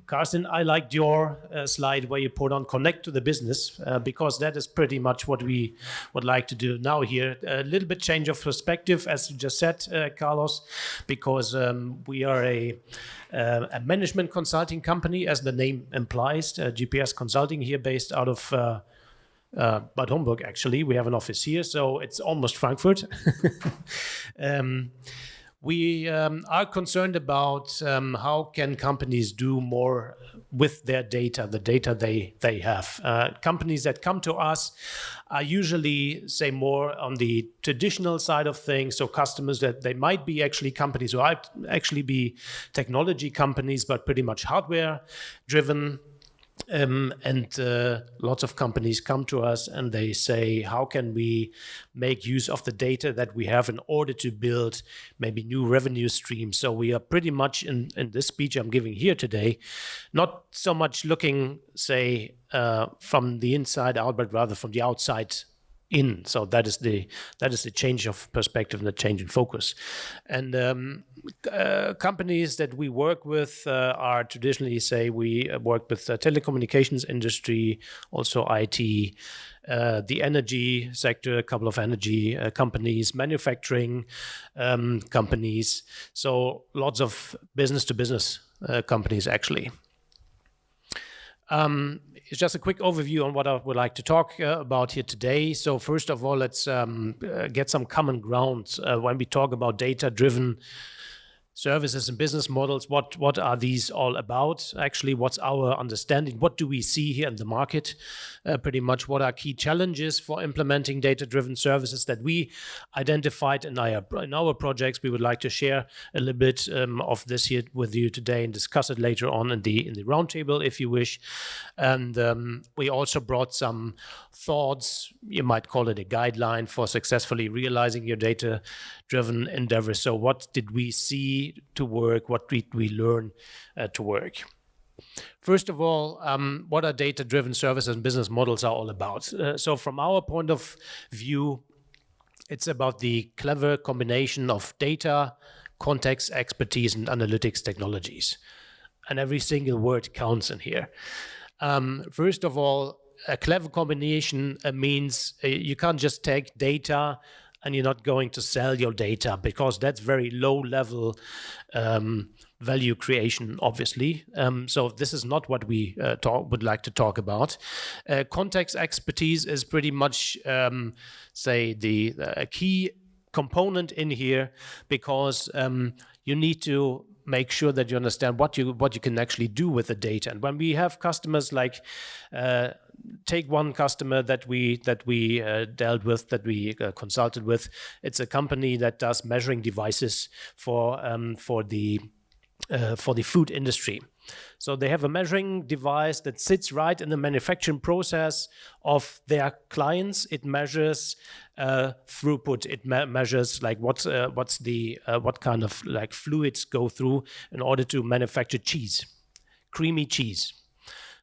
Carsten, I liked your slide where you put on connect to the business because that is pretty much what we would like to do now here. A little bit change of perspective, as you just said, Carlos, because we are a management consulting company, as the name implies, GPS Consulting here based out of Bad Homburg, actually. We have an office here, so it's almost Frankfurt. We are concerned about how can companies do more with their data, the data they have. Companies that come to us are usually, say, more on the traditional side of things, so customers that they might be actually companies who actually be technology companies, but pretty much hardware driven. Lots of companies come to us and they say, how can we make use of the data that we have in order to build maybe new revenue streams? So we are pretty much in this speech I'm giving here today, not so much looking, say, from the inside out, but rather from the outside in. So that is the change of perspective and the change in focus. And companies that we work with are traditionally, say, we work with the telecommunications industry, also IT, the energy sector, a couple of energy companies, manufacturing companies. So lots of business-to-business companies, actually. It's just a quick overview on what I would like to talk about here today. So first of all, let's get some common ground when we talk about data-driven services and business models. What are these all about? Actually, what's our understanding? What do we see here in the market? Pretty much what are key challenges for implementing data-driven services that we identified in our projects. We would like to share a little bit of this here with you today and discuss it later on in the roundtable, if you wish. And we also brought some thoughts, you might call it a guideline for successfully realizing your data-driven endeavor. So what did we see to work? What did we learn to work? First of all, what are data-driven services and business models are all about? So from our point of view, it's about the clever combination of data, context, expertise, and analytics technologies. And every single word counts in here. First of all, a clever combination means you can't just take data and you're not going to sell your data, because that's very low level value creation, obviously. So this is not what we would like to talk about. Context expertise is pretty much, say, a key component in here, because you need to make sure that you understand what you can actually do with the data. And when we have customers like, take one customer that we dealt with, that we consulted with. It's a company that does measuring devices for the food industry. So they have a measuring device that sits right in the manufacturing process of their clients. It measures throughput. It measures like what kind of like fluids go through in order to manufacture cheese, creamy cheese.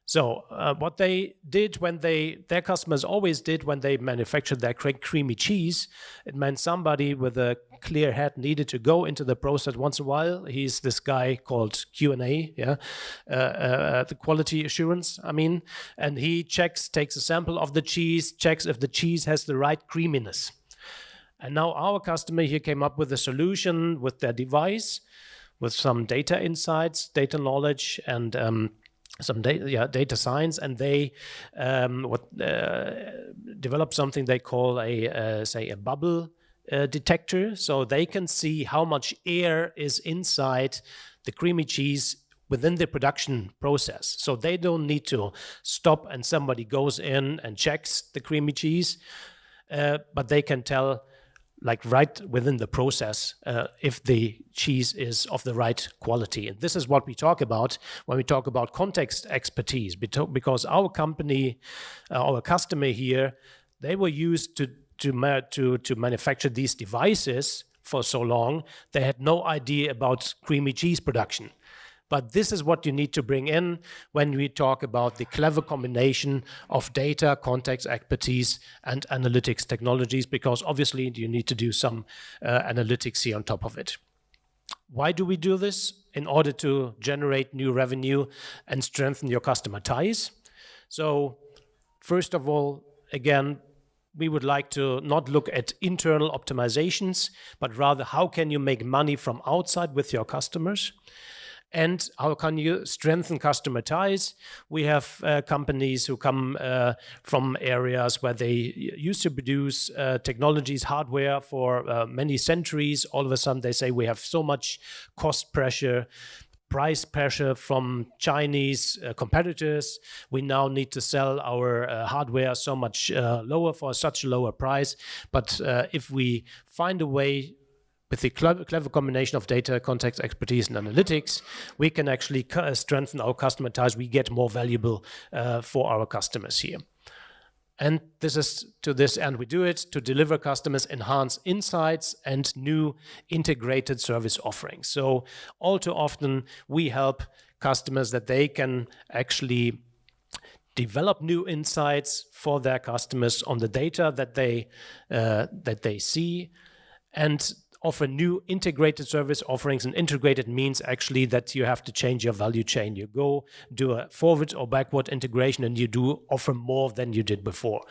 So what they did their customers always did when they manufactured their creamy cheese, it meant somebody with a clear head needed to go into the process once in a while. He's this guy called Q&A, the quality assurance, and he takes a sample of the cheese, checks if the cheese has the right creaminess. And now our customer here came up with a solution with their device, with some data insights, data knowledge, and some data science, and they developed something they call a bubble detector, so they can see how much air is inside the creamy cheese within the production process. So they don't need to stop and somebody goes in and checks the creamy cheese, but they can tell, like right within the process, if the cheese is of the right quality. And this is what we talk about when we talk about context expertise, because our company, our customer here, they were used to manufacture these devices for so long, they had no idea about creamy cheese production. But this is what you need to bring in when we talk about the clever combination of data, context, expertise, and analytics technologies, because obviously you need to do some analytics here on top of it. Why do we do this? In order to generate new revenue and strengthen your customer ties. So first of all, again, we would like to not look at internal optimizations, but rather how can you make money from outside with your customers? And how can you strengthen customer ties? We have companies who come from areas where they used to produce technologies, hardware for many centuries. All of a sudden they say we have so much cost pressure, price pressure from Chinese competitors. We now need to sell our hardware so much lower for such a lower price. But if we find a way with the clever combination of data, context, expertise, and analytics, we can actually strengthen our customer ties. We get more valuable for our customers here. And this is to this end we do it, to deliver customers enhanced insights and new integrated service offerings. So all too often we help customers that they can actually develop new insights for their customers on the data that they see, and offer new integrated service offerings. And integrated means actually that you have to change your value chain. You go do a forward or backward integration and you do offer more than you did before.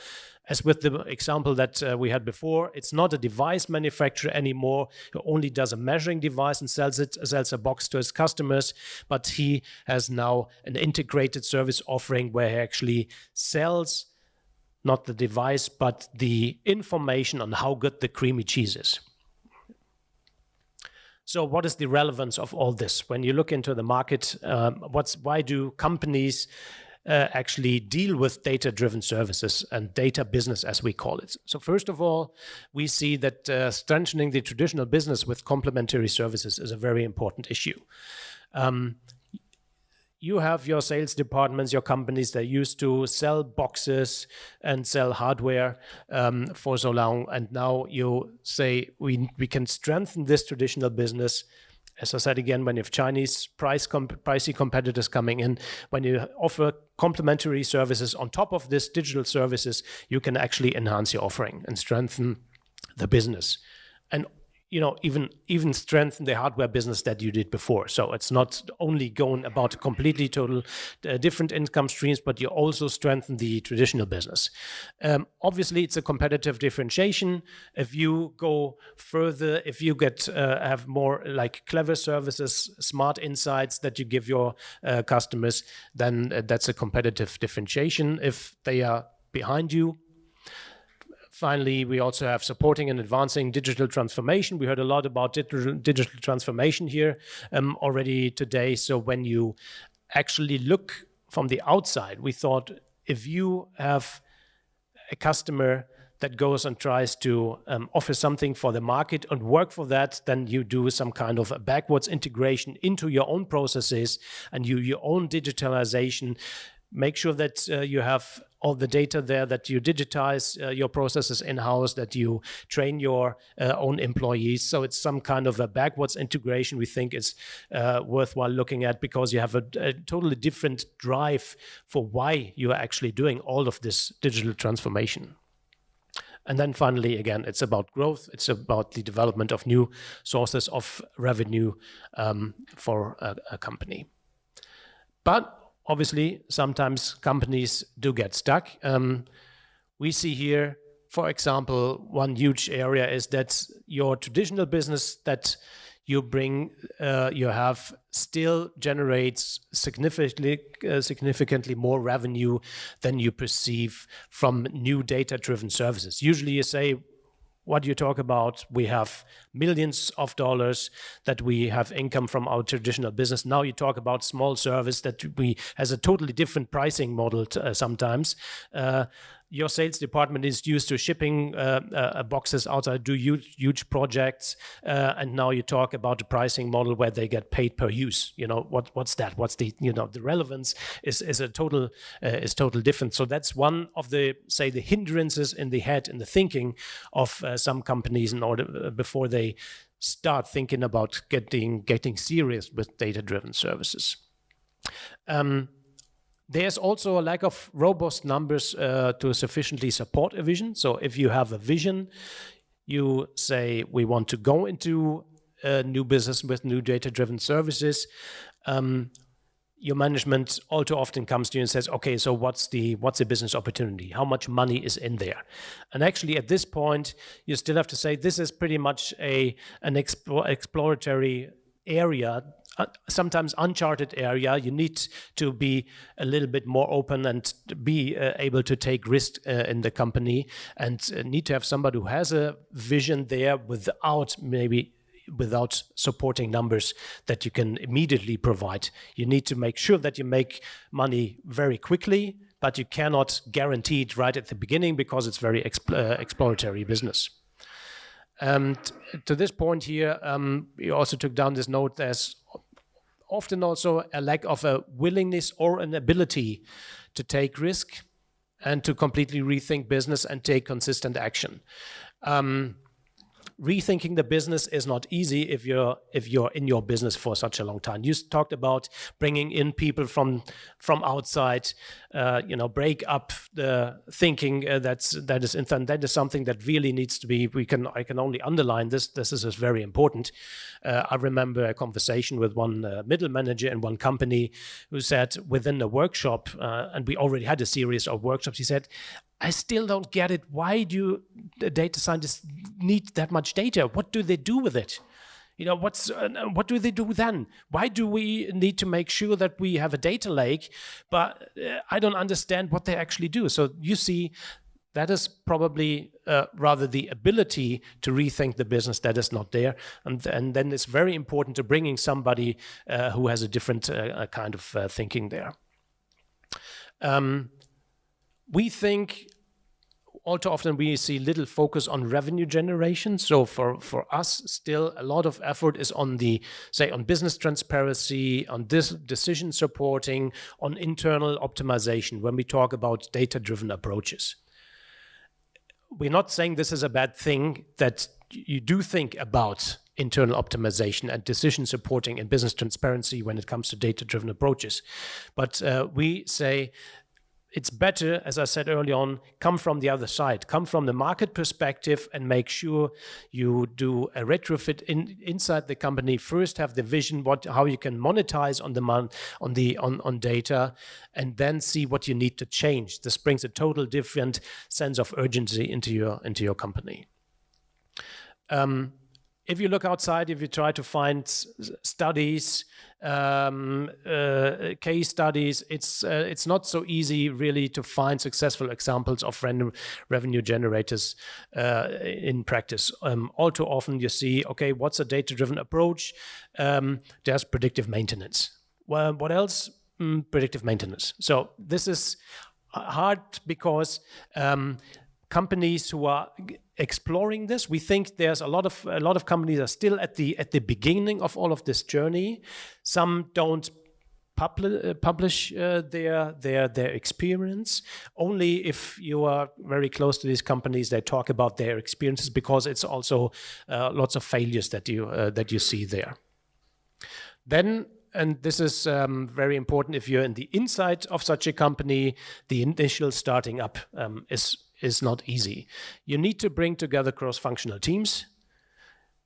As with the example that we had before, it's not a device manufacturer anymore who only does a measuring device and sells a box to his customers, but he has now an integrated service offering where he actually sells not the device, but the information on how good the creamy cheese is. So what is the relevance of all this? When you look into the market, why do companies actually deal with data-driven services and data business, as we call it? So first of all, we see that strengthening the traditional business with complementary services is a very important issue. You have your sales departments, your companies that used to sell boxes and sell hardware for so long, and now you say we can strengthen this traditional business. As I said again, when you have Chinese pricey competitors coming in, when you offer complementary services on top of this digital services, you can actually enhance your offering and strengthen the business. And even strengthen the hardware business that you did before. So it's not only going about completely total different income streams, but you also strengthen the traditional business. Obviously, it's a competitive differentiation. If you go further, if you have more like clever services, smart insights that you give your customers, then that's a competitive differentiation if they are behind you. Finally, we also have supporting and advancing digital transformation. We heard a lot about digital transformation here already today. So when you actually look from the outside, we thought if you have a customer that goes and tries to offer something for the market and work for that, then you do some kind of a backwards integration into your own processes and your own digitalization. Make sure that you have all the data there, that you digitize your processes in-house, that you train your own employees. So it's some kind of a backwards integration we think is worthwhile looking at, because you have a totally different drive for why you are actually doing all of this digital transformation. And then finally, again, it's about growth. It's about the development of new sources of revenue for a company. But obviously, sometimes companies do get stuck. We see here, for example, one huge area is that your traditional business that you bring, you have still generates significantly more revenue than you perceive from new data-driven services. Usually you say, what you talk about, we have millions of dollars that we have income from our traditional business. Now you talk about small service that has a totally different pricing model sometimes. Your sales department is used to shipping boxes outside, do huge projects, and now you talk about a pricing model where they get paid per use. What's that? What's the the relevance is totally different. So that's one of the hindrances in the head, in the thinking of some companies in order before they start thinking about getting serious with data-driven services. There's also a lack of robust numbers to sufficiently support a vision. So if you have a vision, you say, we want to go into new business with new data-driven services, your management all too often comes to you and says, okay, so what's the business opportunity? How much money is in there? And actually at this point, you still have to say this is pretty much an exploratory area, sometimes uncharted area. You need to be a little bit more open and be able to take risk in the company, and need to have somebody who has a vision there without supporting numbers that you can immediately provide. You need to make sure that you make money very quickly, but you cannot guarantee it right at the beginning because it's very exploratory business. And to this point here, we also took down this note, there's often also a lack of a willingness or an ability to take risk and to completely rethink business and take consistent action. Rethinking the business is not easy if you're in your business for such a long time. You talked about bringing in people from outside, break up the thinking that is instant. That is something that really needs to be. I can only underline this. This is very important. I remember a conversation with one middle manager in one company who said within a workshop, and we already had a series of workshops. He said, I still don't get it. Why do the data scientists need that much data? What do they do with it? What do they do then? Why do we need to make sure that we have a data lake? But I don't understand what they actually do. So you see, that is probably rather the ability to rethink the business that is not there. And then it's very important to bring in somebody who has a different kind of thinking there. We think all too often we see little focus on revenue generation. So for us, still a lot of effort is on on business transparency, on decision supporting, on internal optimization when we talk about data-driven approaches. We're not saying this is a bad thing, that you do think about internal optimization and decision supporting and business transparency when it comes to data-driven approaches. But we say, it's better, as I said early on, come from the other side, come from the market perspective and make sure you do a retrofit inside the company. First, have the vision, how you can monetize on demand on data, and then see what you need to change. This brings a total different sense of urgency into your company. If you look outside, if you try to find studies, case studies, it's not so easy really to find successful examples of revenue generators in practice. All too often you see, okay, what's a data-driven approach? There's predictive maintenance. Well, what else? Predictive maintenance. So this is hard because companies who are exploring this, we think there's a lot of companies are still at the beginning of all of this journey. Some don't publish their experience. Only if you are very close to these companies, they talk about their experiences, because it's also lots of failures that you see there. Then, and this is very important, if you're in the inside of such a company, the initial starting up is not easy. You need to bring together cross-functional teams.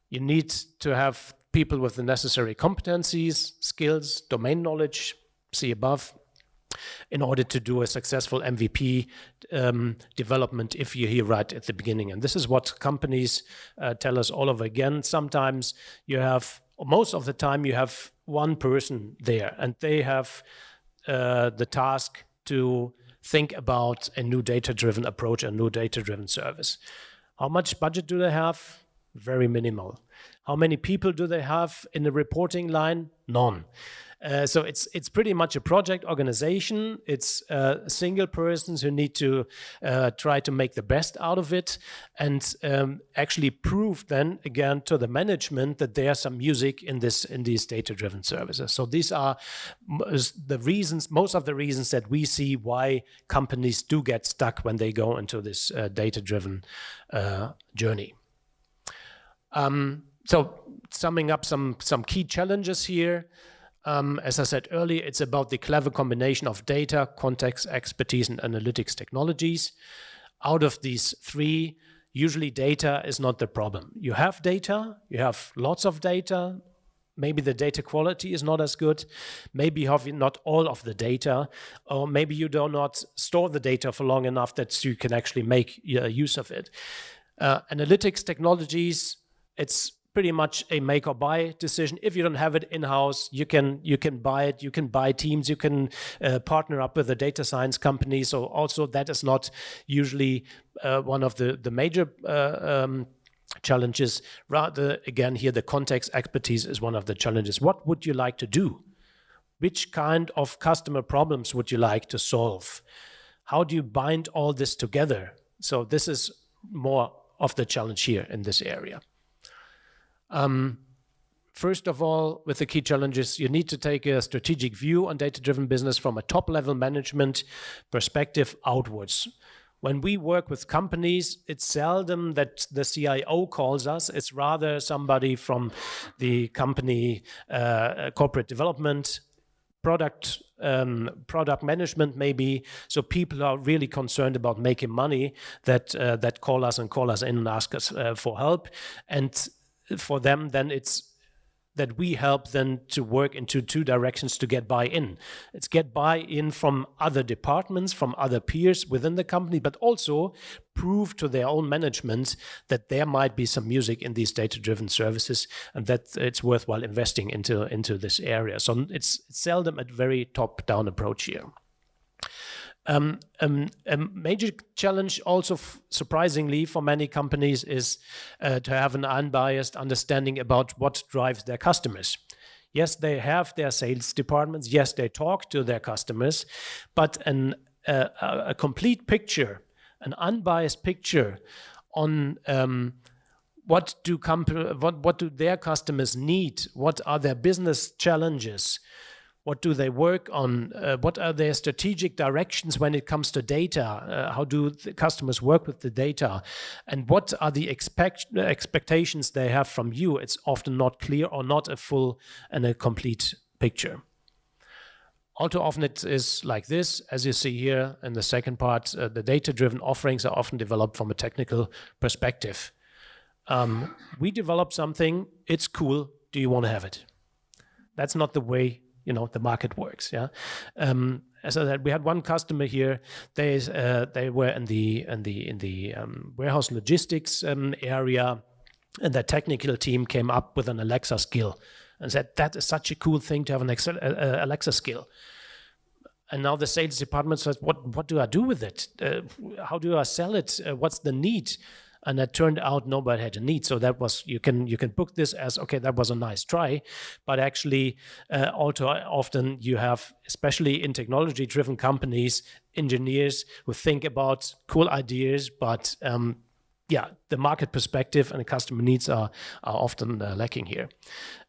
You need to have people with the necessary competencies, skills, domain knowledge, see above, in order to do a successful MVP development if you're here right at the beginning. And this is what companies tell us all over again. Sometimes you have, or most of the time, you have one person there, and they have the task to think about a new data-driven approach, a new data-driven service. How much budget do they have? Very minimal. How many people do they have in the reporting line? None. So it's pretty much a project organization. It's single persons who need to try to make the best out of it, and actually prove then again to the management that there's some music in these data-driven services. So these are the reasons, most of the reasons that we see why companies do get stuck when they go into this data-driven journey. So summing up some key challenges here. As I said earlier, it's about the clever combination of data, context, expertise, and analytics technologies. Out of these three, usually data is not the problem. You have data, you have lots of data, maybe the data quality is not as good, maybe you have not all of the data, or maybe you do not store the data for long enough that you can actually make use of it. Analytics technologies, it's pretty much a make or buy decision. If you don't have it in-house, you can buy it, you can buy teams, you can partner up with a data science company. So also that is not usually one of the major challenges. Rather, again, here the context expertise is one of the challenges. What would you like to do? Which kind of customer problems would you like to solve? How do you bind all this together? So this is more of the challenge here in this area. First of all, with the key challenges, you need to take a strategic view on data-driven business from a top-level management perspective outwards. When we work with companies, it's seldom that the CIO calls us. It's rather somebody from the company corporate development, product management maybe. So people are really concerned about making money that call us in and ask us for help. And for them, then it's that we help them to work into two directions to get buy-in. It's get buy-in from other departments, from other peers within the company, but also prove to their own management that there might be some music in these data-driven services and that it's worthwhile investing into this area. So it's seldom a very top-down approach here. A major challenge also surprisingly for many companies is to have an unbiased understanding about what drives their customers. Yes, they have their sales departments. Yes, they talk to their customers, but a complete picture, an unbiased picture on what do their customers need? What are their business challenges? What do they work on? What are their strategic directions when it comes to data? How do the customers work with the data? And what are the expectations they have from you? It's often not clear or not a full and a complete picture. All too often it is like this, as you see here in the second part, the data-driven offerings are often developed from a technical perspective. We develop something, it's cool, do you want to have it? That's not the way the market works. Yeah, as I said, we had one customer here. They were in the warehouse logistics area, and their technical team came up with an Alexa skill and said that is such a cool thing to have an Alexa skill. And now the sales department says, what do I do with it? How do I sell it? What's the need? And it turned out nobody had a need. So that was, you can book this as, okay, that was a nice try. But actually, all too often you have, especially in technology-driven companies, engineers who think about cool ideas, but the market perspective and the customer needs are often lacking here.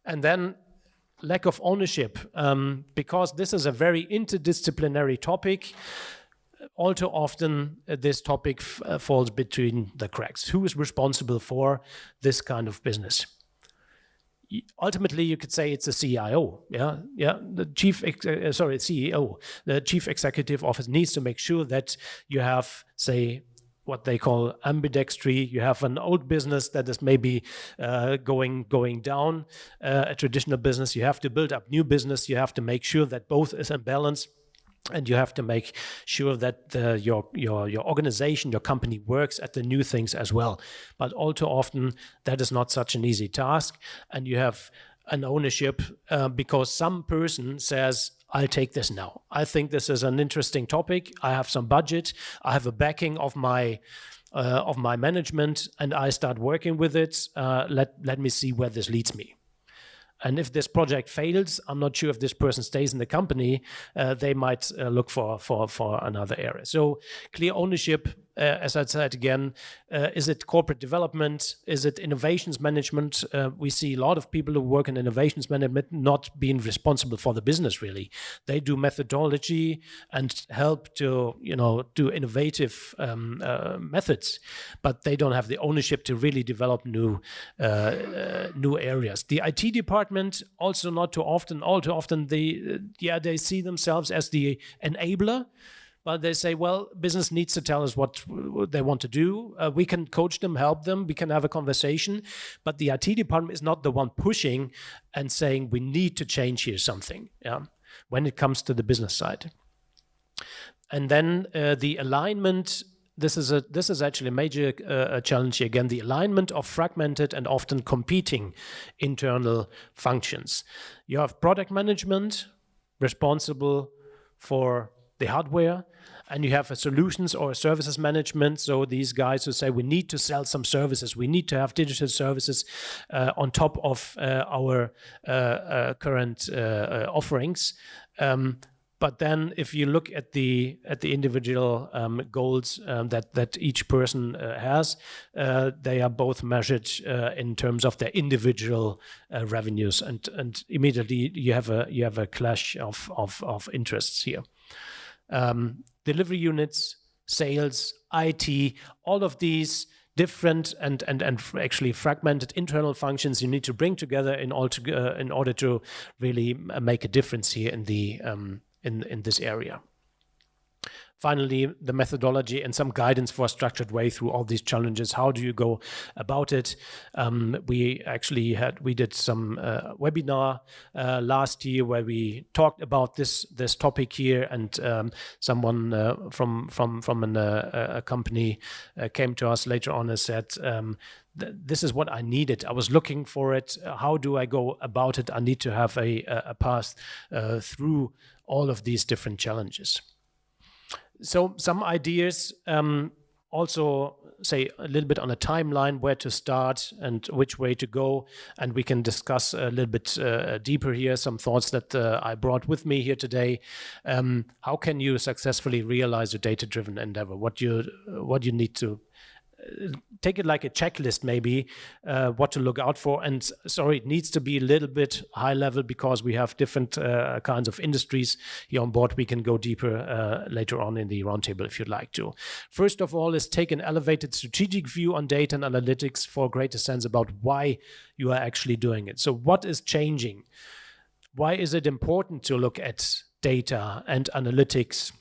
And then lack of ownership, because this is a very interdisciplinary topic. All too often, this topic falls between the cracks. Who is responsible for this kind of business? Ultimately, you could say it's the CIO. The CEO. The chief executive office needs to make sure that you have, say, what they call ambidextry. You have an old business that is maybe going down, a traditional business. You have to build up new business. You have to make sure that both is in balance. And you have to make sure that your organization, your company works at the new things as well. But all too often, that is not such an easy task. And you have an ownership because some person says, I'll take this now. I think this is an interesting topic. I have some budget. I have a backing of my management, and I start working with it. Let me see where this leads me. And if this project fails, I'm not sure if this person stays in the company. They might look for another area. So clear ownership, as I said again, is it corporate development? Is it innovations management? We see a lot of people who work in innovations management not being responsible for the business, really. They do methodology and help to do innovative methods, but they don't have the ownership to really develop new areas. The IT department also not too often. All too often they see themselves as the enabler, But they say, well, business needs to tell us what they want to do. We can coach them, help them, we can have a conversation, but the IT department is not the one pushing and saying we need to change here something, when it comes to the business side. And then the alignment, this is actually a major challenge here. Again, the alignment of fragmented and often competing internal functions. You have product management responsible for the hardware, and you have a solutions or a services management. So these guys who say we need to sell some services, we need to have digital services on top of our current offerings. But then, if you look at the individual goals that each person has, they are both measured in terms of their individual revenues, and immediately you have a clash of interests here. Delivery units, sales, IT, all of these different and actually fragmented internal functions you need to bring together in order to really make a difference here in the in this area. Finally, the methodology and some guidance for a structured way through all these challenges. How do you go about it? We did some webinar last year where we talked about this topic here, and someone from a company came to us later on and said, this is what I needed. I was looking for it. How do I go about it? I need to have a path through all of these different challenges. So some ideas, also say a little bit on a timeline, where to start and which way to go. And we can discuss a little bit deeper here, some thoughts that I brought with me here today. How can you successfully realize a data-driven endeavor? What you need to take it like a checklist, maybe, what to look out for. And sorry, it needs to be a little bit high level because we have different kinds of industries here on board. We can go deeper later on in the roundtable if you'd like to. First of all is take an elevated strategic view on data and analytics for a greater sense about why you are actually doing it. So what is changing? Why is it important to look at data and analytics?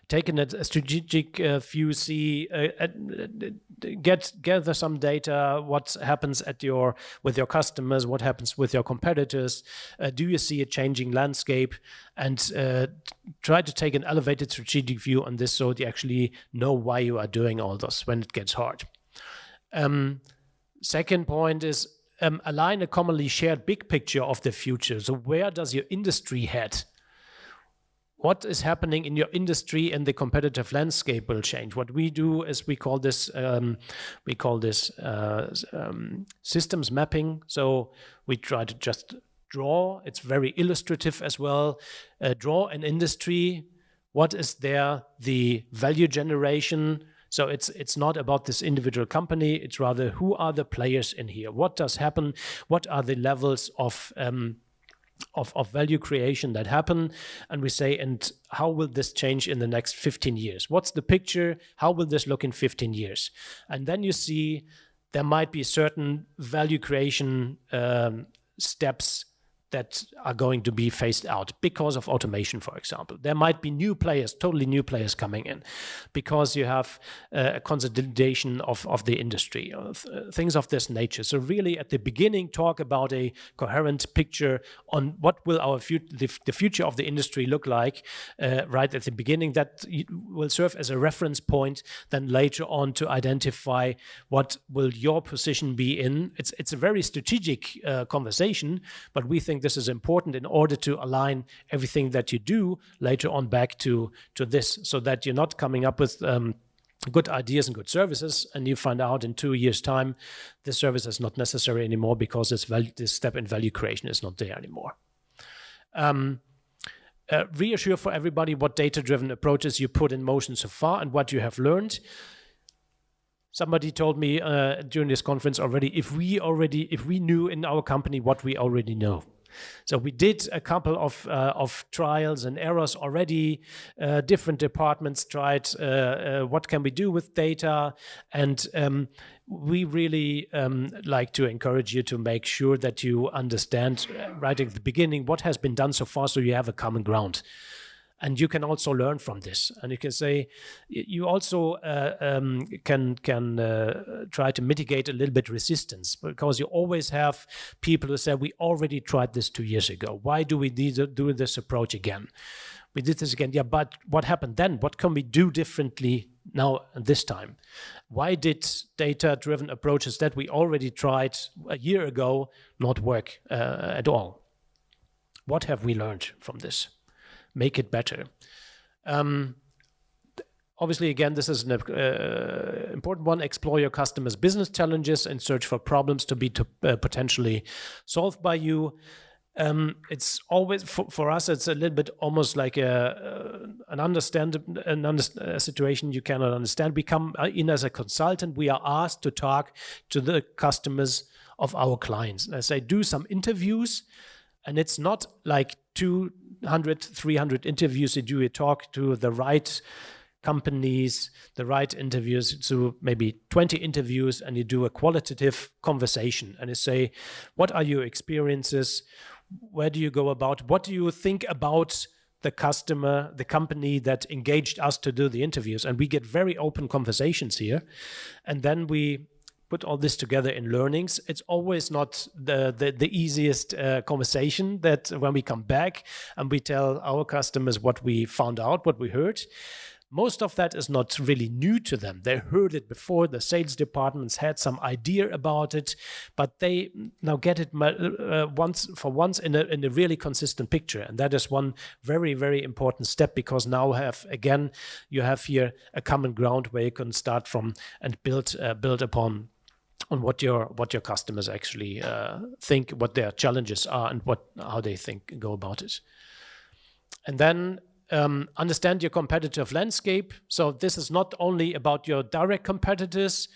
Taking a strategic view, see, gather some data. What happens with your customers? What happens with your competitors? Do you see a changing landscape? And try to take an elevated strategic view on this, so you actually know why you are doing all this when it gets hard. Second point is align a commonly shared big picture of the future. So where does your industry head? What is happening in your industry and the competitive landscape will change. What we do is we call this systems mapping. So we try to just draw. It's very illustrative as well. Draw an industry. What is there? The value generation. So it's not about this individual company. It's rather who are the players in here. What does happen? What are the levels of value creation that happen, and we say, and how will this change in the next 15 years? What's the picture? How will this look in 15 years? And then you see there might be certain value creation steps that are going to be phased out because of automation, for example. There might be new players, totally new players coming in because you have a consolidation of the industry, things of this nature. So really at the beginning, talk about a coherent picture on what will the future of the industry look like right at the beginning. That will serve as a reference point then later on to identify what will your position be in. It's a very strategic conversation, but we think this is important in order to align everything that you do later on back to this, so that you're not coming up with good ideas and good services, and you find out in 2 years' time this service is not necessary anymore because this step in value creation is not there anymore. Reassure for everybody what data-driven approaches you put in motion so far and what you have learned. Somebody told me during this conference already, if we knew in our company what we already know. So we did a couple of trials and errors already. Different departments tried what can we do with data, and we really like to encourage you to make sure that you understand right at the beginning what has been done so far, so you have a common ground. And you can also learn from this. And you can say, you also can try to mitigate a little bit resistance, because you always have people who say, we already tried this 2 years ago. Why do we do this approach again? We did this again. Yeah, but what happened then? What can we do differently now and this time? Why did data-driven approaches that we already tried a year ago not work at all? What have we learned from this? Make it better. Obviously, again, this is an important one. Explore your customers' business challenges and search for problems to be potentially solved by you. It's always, for us, it's a little bit almost like a situation you cannot understand. We come in as a consultant. We are asked to talk to the customers of our clients. And I say, do some interviews. And it's not like 200, 300 interviews. You talk to the right companies, the right interviews, so maybe 20 interviews, and you do a qualitative conversation. And you say, what are your experiences? Where do you go about? What do you think about the customer, the company that engaged us to do the interviews? And we get very open conversations here. And then we put all this together in learnings. It's always not the easiest conversation, that when we come back and we tell our customers what we found out, what we heard. Most of that is not really new to them. They heard it before. The sales departments had some idea about it, but they now get it once in a really consistent picture. And that is one very, very important step, because now you have here a common ground where you can start from and build upon on what your customers actually think, what their challenges are, and how they go about it. And then understand your competitive landscape. So this is not only about your direct competitors,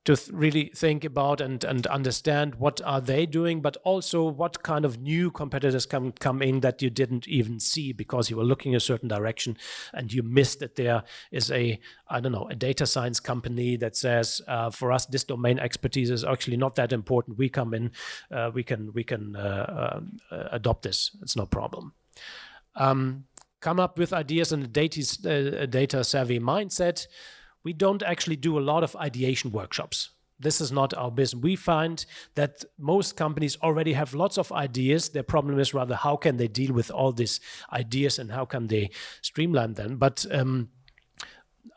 to really think about and understand what are they doing, but also what kind of new competitors come in that you didn't even see because you were looking a certain direction and you missed that there is a data science company that says, for us, this domain expertise is actually not that important. We come in, we can adopt this. It's no problem. Come up with ideas in a data-savvy mindset. We don't actually do a lot of ideation workshops. This is not our business. We find that most companies already have lots of ideas. Their problem is rather how can they deal with all these ideas and how can they streamline them. But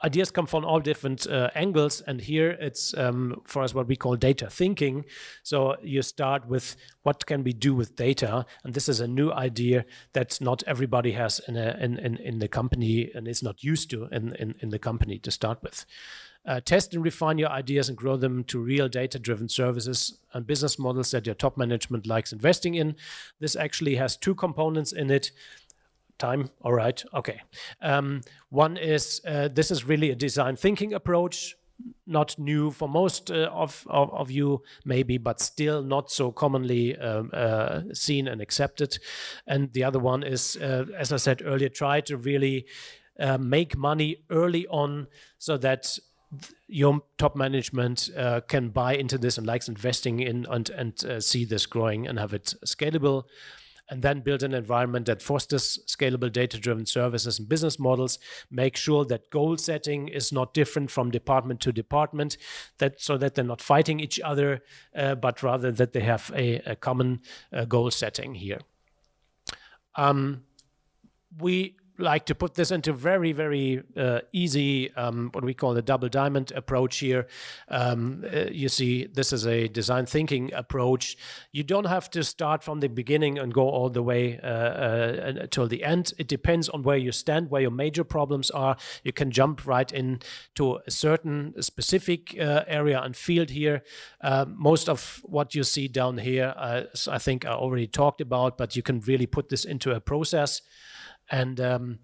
ideas come from all different angles, and here it's for us what we call data thinking. So you start with what can we do with data, and this is a new idea that not everybody has in the company and is not used to in the company to start with. Test and refine your ideas and grow them to real data-driven services and business models that your top management likes investing in. This actually has two components in it. Time, all right, okay. One is, this is really a design thinking approach, not new for most of you maybe, but still not so commonly seen and accepted. And the other one is, as I said earlier, try to really make money early on so that your top management can buy into this and likes investing in and see this growing and have it scalable. And then build an environment that fosters scalable data-driven services and business models. Make sure that goal setting is not different from department to department, so that they're not fighting each other, but rather that they have a common goal setting here. We like to put this into very, very easy, what we call the double diamond approach here. You see, this is a design thinking approach. You don't have to start from the beginning and go all the way until the end. It depends on where you stand, where your major problems are. You can jump right into a certain specific area and field here. Most of what you see down here, I think I already talked about, but you can really put this into a process. And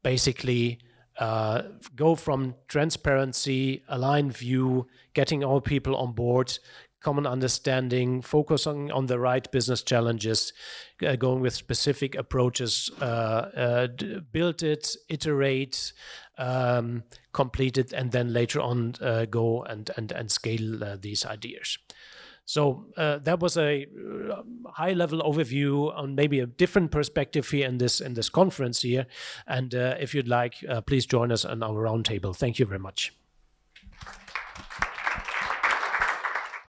basically go from transparency, aligned view, getting all people on board, common understanding, focusing on the right business challenges, going with specific approaches, build it, iterate, complete it, and then later on go and scale these ideas. So that was a high-level overview on maybe a different perspective here in this conference here. And if you'd like, please join us on our roundtable. Thank you very much.